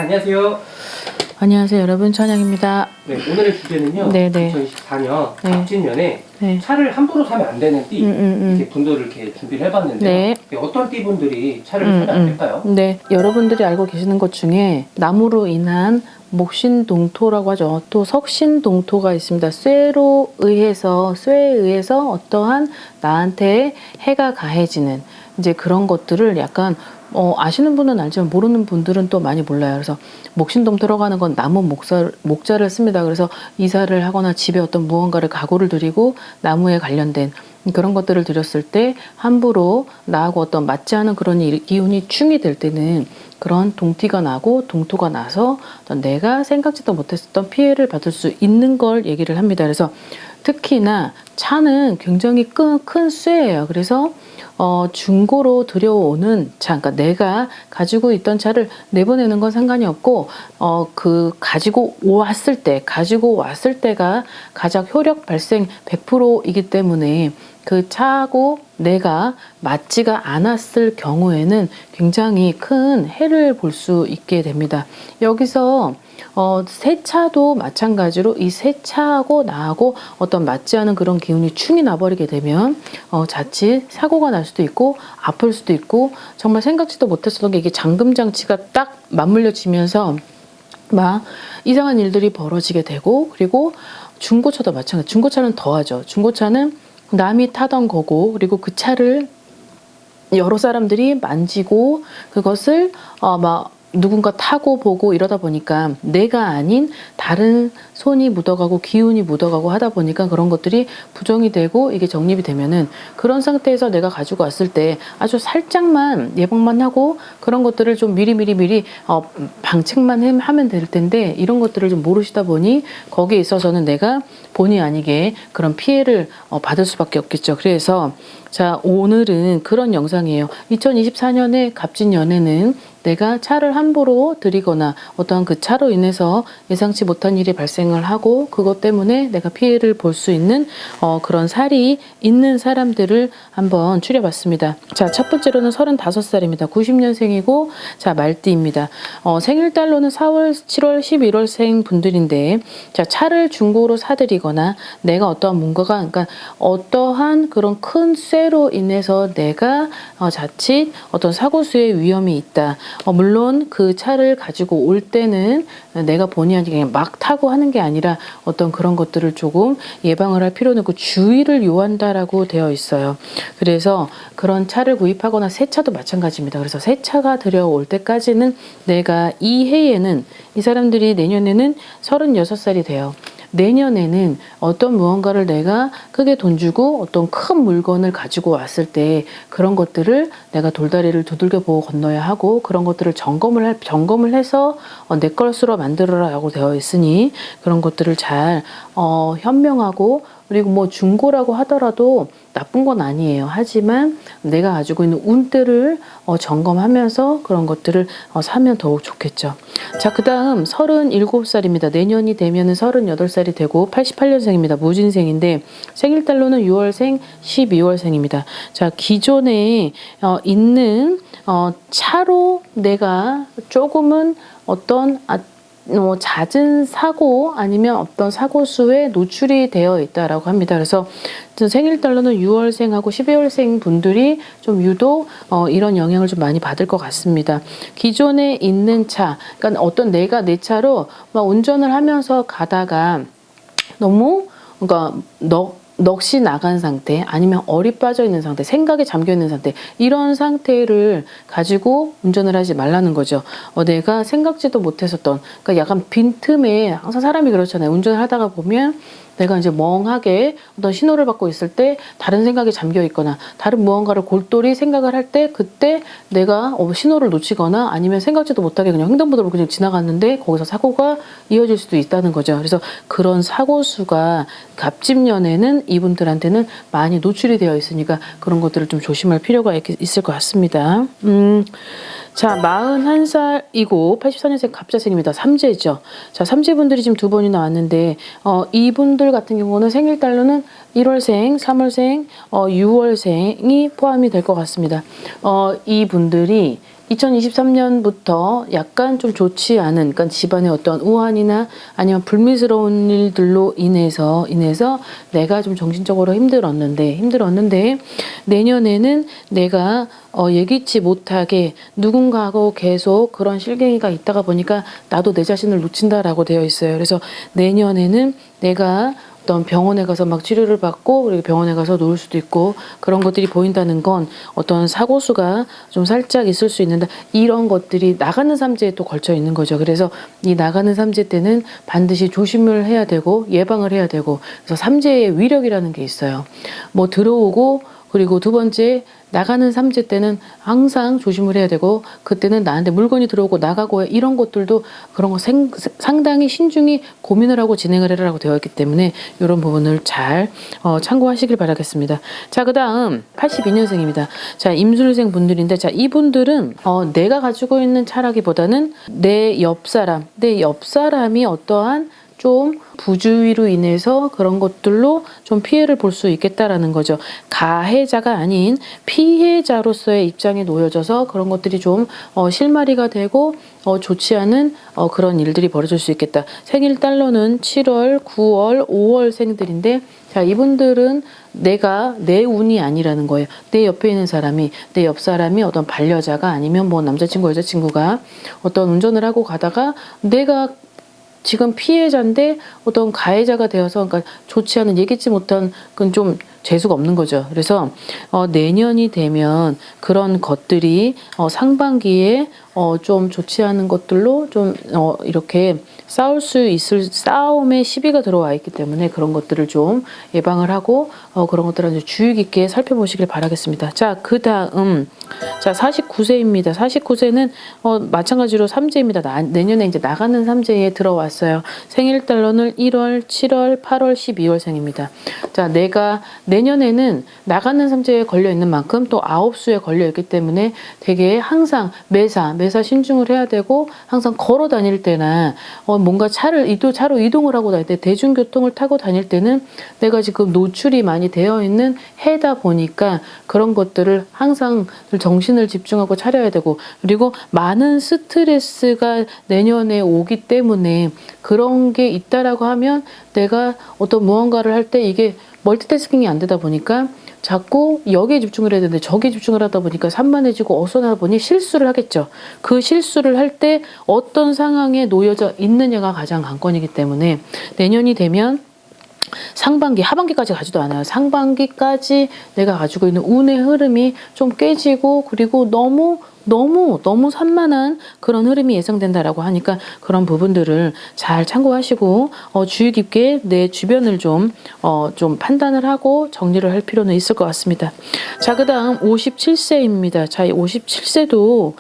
안녕하세요. 안녕하세요, 여러분. 천양입니다. 네, 오늘의 주제는요. 네네. 2024년 네. 갑진년에 네. 차를 함부로 사면 안 되는 띠 이렇게 분들을 이렇게 준비를 해봤는데요. 네. 어떤 띠분들이 차를 사면 안 될까요? 네. 여러분들이 알고 계시는 것 중에 나무로 인한 목신동토라고 하죠. 또 석신동토가 있습니다. 쇠에 의해서 어떠한 나한테 해가 가해지는 이제 그런 것들을 약간 아시는 분은 알지만 모르는 분들은 또 많이 몰라요. 그래서 목신동 들어가는 건 나무 목자를 씁니다. 그래서 이사를 하거나 집에 어떤 무언가를 가구를 들이고 나무에 관련된 그런 것들을 들였을 때 함부로 나하고 어떤 맞지 않은 그런 기운이 충이 될 때는 그런 동티가 나고 동토가 나서 어떤 내가 생각지도 못했었던 피해를 받을 수 있는 걸 얘기를 합니다. 그래서 특히나 차는 굉장히 큰 쇠예요. 그래서 중고로 들여오는 차, 그러니까 내가 가지고 있던 차를 내보내는 건 상관이 없고, 가지고 왔을 때가 가장 효력 발생 100%이기 때문에 그 차하고 내가 맞지가 않았을 경우에는 굉장히 큰 해를 볼 수 있게 됩니다. 여기서 새 차도 마찬가지로 이 새 차하고 나하고 어떤 맞지 않은 그런 기운이 충이 나버리게 되면 자칫 사고가 날 수도 있고 아플 수도 있고 정말 생각지도 못했었던 게 이게 잠금장치가 딱 맞물려지면서 막 이상한 일들이 벌어지게 되고, 그리고 중고차도 마찬가지. 중고차는 더하죠. 중고차는 남이 타던 거고, 그리고 그 차를 여러 사람들이 만지고 그것을 막 누군가 타고 보고 이러다 보니까 내가 아닌 다른 손이 묻어가고 기운이 묻어가고 하다 보니까 그런 것들이 부정이 되고 이게 정립이 되면은 그런 상태에서 내가 가지고 왔을 때 아주 살짝만 예방만 하고 그런 것들을 좀 미리 방책만 하면 될 텐데, 이런 것들을 좀 모르시다 보니 거기에 있어서는 내가 본의 아니게 그런 피해를 받을 수밖에 없겠죠. 그래서 자, 오늘은 그런 영상이에요. 2024년의 갑진년에는 내가 차를 함부로 들이거나 어떠한 그 차로 인해서 예상치 못한 일이 발생을 하고 그것 때문에 내가 피해를 볼 수 있는 그런 살이 있는 사람들을 한번 추려봤습니다. 자, 첫 번째로는 35살입니다. 90년생이고 자, 말띠입니다. 생일달로는 4월, 7월, 11월생 분들인데, 자, 차를 중고로 사들이거나 내가 어떠한 뭔가가, 그러니까 어떠한 그런 큰 쇠로 인해서 내가 자칫 어떤 사고수의 위험이 있다. 물론 그 차를 가지고 올 때는 내가 본의 아니게 그냥 막 타고 하는 게 아니라 어떤 그런 것들을 조금 예방을 할 필요는 있고 주의를 요한다라고 되어 있어요. 그래서 그런 차를 구입하거나 새 차도 마찬가지입니다. 그래서 새 차가 들여올 때까지는 내가 이 해에는 이 사람들이 내년에는 36살이 돼요. 내년에는 어떤 무언가를 내가 크게 돈 주고 어떤 큰 물건을 가지고 왔을 때 그런 것들을 내가 돌다리를 두들겨 보고 건너야 하고, 그런 것들을 점검을 해서 내 것으로 만들어라고 되어 있으니 그런 것들을 잘 현명하고, 그리고 뭐 중고라고 하더라도 나쁜 건 아니에요. 하지만 내가 가지고 있는 운들을 점검하면서 그런 것들을 사면 더욱 좋겠죠. 자, 그 다음 37살입니다. 내년이 되면은 38살이 되고 88년생입니다. 무진생인데 생일달로는 6월생, 12월생입니다. 자, 기존에 있는 차로 내가 조금은 어떤 잦은 사고 아니면 어떤 사고수에 노출이 되어 있다라고 합니다. 그래서 생일달로는 6월생하고 12월생 분들이 좀 유독 이런 영향을 좀 많이 받을 것 같습니다. 기존에 있는 차, 그러니까 어떤 내가 내 차로 막 운전을 하면서 가다가 너무 그러니까 넋이 나간 상태, 아니면 얼이 빠져 있는 상태, 생각에 잠겨 있는 상태, 이런 상태를 가지고 운전을 하지 말라는 거죠. 내가 생각지도 못했었던, 그러니까 약간 빈틈에, 항상 사람이 그렇잖아요. 운전을 하다가 보면 내가 이제 멍하게 어떤 신호를 받고 있을 때 다른 생각에 잠겨 있거나 다른 무언가를 골똘히 생각을 할 때 그때 내가 신호를 놓치거나 아니면 생각지도 못하게 그냥 횡단보도로 그냥 지나갔는데 거기서 사고가 이어질 수도 있다는 거죠. 그래서 그런 사고수가 갑진년에는 이분들한테는 많이 노출이 되어 있으니까 그런 것들을 좀 조심할 필요가 있을 것 같습니다. 자, 41살이고 84년생 갑자생입니다. 삼재죠. 자, 삼재분들이 지금 두 번이나 왔는데 이분들 같은 경우는 생일달로는 1월생, 3월생, 6월생이 포함이 될 것 같습니다. 이분들이 2023년부터 약간 좀 좋지 않은, 그러니까 집안의 어떤 우환이나 아니면 불미스러운 일들로 인해서 내가 좀 정신적으로 힘들었는데 내년에는 내가 예기치 못하게 누군가하고 계속 그런 실갱이가 있다가 보니까 나도 내 자신을 놓친다라고 되어 있어요. 그래서 내년에는 내가 어떤 병원에 가서 막 치료를 받고 그리고 병원에 가서 누울 수도 있고 그런 것들이 보인다는 건 어떤 사고수가 좀 살짝 있을 수 있는데 이런 것들이 나가는 삼재에 또 걸쳐 있는 거죠. 그래서 이 나가는 삼재 때는 반드시 조심을 해야 되고 예방을 해야 되고 그래서 삼재의 위력이라는 게 있어요. 뭐 들어오고 그리고 두 번째 나가는 삼재 때는 항상 조심을 해야 되고 그때는 나한테 물건이 들어오고 나가고 이런 것들도 그런 거 상당히 신중히 고민을 하고 진행을 해라라고 되어 있기 때문에 이런 부분을 잘 참고하시길 바라겠습니다. 자, 그 다음 82년생입니다. 자, 임술생 분들인데 자, 이분들은 내가 가지고 있는 차라기보다는 내 옆 사람이 어떠한 좀 부주의로 인해서 그런 것들로 좀 피해를 볼 수 있겠다라는 거죠. 가해자가 아닌 피해자로서의 입장에 놓여져서 그런 것들이 좀 실마리가 되고 좋지 않은 그런 일들이 벌어질 수 있겠다. 생일 달러는 7월, 9월, 5월 생들인데 자, 이분들은 내가 내 운이 아니라는 거예요. 내 옆에 있는 사람이 내 옆 사람이 어떤 반려자가 아니면 뭐 남자친구 여자친구가 어떤 운전을 하고 가다가 내가 지금 피해자인데 어떤 가해자가 되어서 그러니까 좋지 않은 예기치 못한 그건 좀 재수가 없는 거죠. 그래서 내년이 되면 그런 것들이 상반기에 좀 좋지 않은 것들로 좀 이렇게 싸울 수 있을 싸움의 시비가 들어와 있기 때문에 그런 것들을 좀 예방을 하고 그런 것들을 주의 깊게 살펴보시길 바라겠습니다. 자, 그 다음 자 49세입니다. 49세는 마찬가지로 삼재입니다. 내년에 이제 나가는 삼재에 들어왔어요. 생일 달러는 1월, 7월, 8월, 12월생입니다. 자, 내가 내년에는 나가는 삼재에 걸려 있는 만큼 또 9수에 걸려 있기 때문에 되게 항상 매사 신중을 해야 되고 항상 걸어 다닐 때나 뭔가 차로 이동을 하고 다닐 때 대중교통을 타고 다닐 때는 내가 지금 노출이 많이 되어 있는 해다 보니까 그런 것들을 항상 정신을 집중하고 차려야 되고 그리고 많은 스트레스가 내년에 오기 때문에 그런 게 있다라고 하면 내가 어떤 무언가를 할 때 이게 멀티태스킹이 안 되다 보니까 자꾸 여기에 집중을 해야 되는데 저기에 집중을 하다 보니까 산만해지고 어수선하다 보니 실수를 하겠죠. 그 실수를 할 때 어떤 상황에 놓여져 있느냐가 가장 관건이기 때문에 내년이 되면 상반기, 하반기까지 가지도 않아요. 상반기까지 내가 가지고 있는 운의 흐름이 좀 깨지고 그리고 너무 산만한 그런 흐름이 예상된다라고 하니까 그런 부분들을 잘 참고하시고 주의 깊게 내 주변을 좀 판단을 하고 정리를 할 필요는 있을 것 같습니다. 자, 그 다음 57세입니다. 자, 이 57세도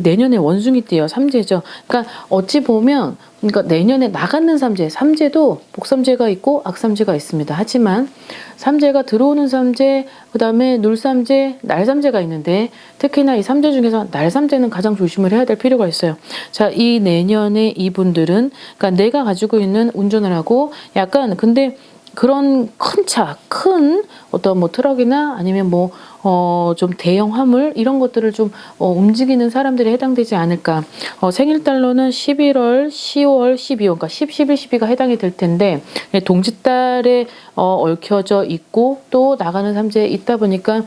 내년에 원숭이띠예요. 삼재죠. 그러니까 어찌 보면 그러니까 내년에 나가는 삼재도 복삼재가 있고 악삼재가 있습니다. 하지만 삼재가 들어오는 삼재, 그 다음에 눌삼재, 날삼재가 있는데 특히나 이 삼재 중에서 날삼재는 가장 조심을 해야 될 필요가 있어요. 자, 이 내년에 이분들은 그러니까 내가 가지고 있는 운전을 하고 약간 근데 그런 큰 어떤 뭐 트럭이나 아니면 뭐 좀 대형 화물 이런 것들을 좀 움직이는 사람들이 해당되지 않을까. 생일 달러는 11월, 10월, 12월, 그러니까 10, 11, 12가 해당이 될 텐데 동짓달에 얽혀져 있고 또 나가는 삼재에 있다 보니까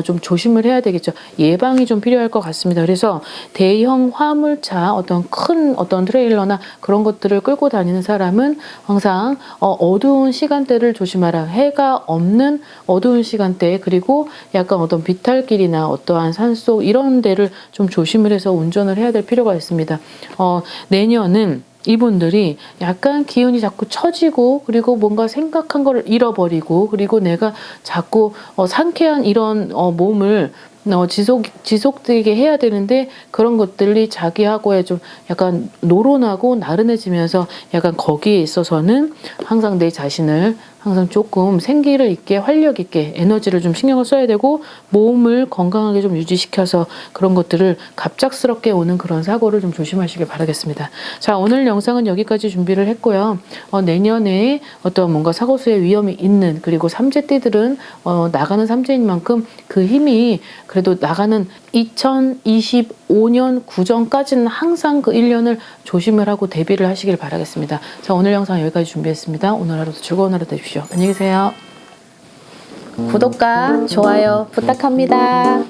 좀 조심을 해야 되겠죠. 예방이 좀 필요할 것 같습니다. 그래서 대형 화물차 어떤 트레일러나 그런 것들을 끌고 다니는 사람은 항상 어두운 시간대를 조심하라. 해가 없는 어두운 시간대 그리고 약간 어떤 비탈길이나 어떠한 산속 이런 데를 좀 조심을 해서 운전을 해야 될 필요가 있습니다. 내년은 이분들이 약간 기운이 자꾸 처지고 그리고 뭔가 생각한 걸 잃어버리고 그리고 내가 자꾸 상쾌한 이런 몸을 지속되게 해야 되는데 그런 것들이 자기하고의 좀 약간 노곤하고 나른해지면서 약간 거기에 있어서는 항상 내 자신을 항상 조금 생기를 있게 활력 있게 에너지를 좀 신경을 써야 되고 몸을 건강하게 좀 유지시켜서 그런 것들을 갑작스럽게 오는 그런 사고를 좀 조심하시길 바라겠습니다. 자, 오늘 영상은 여기까지 준비를 했고요. 내년에 어떤 뭔가 사고수의 위험이 있는 그리고 삼재띠들은 나가는 삼재인 만큼 그 힘이 그래도 나가는 2025년 구정까지는 항상 그 1년을 조심을 하고 대비를 하시길 바라겠습니다. 자, 오늘 영상 여기까지 준비했습니다. 오늘 하루도 즐거운 하루 되십시오. 안녕히 계세요. 구독과 좋아요 부탁합니다.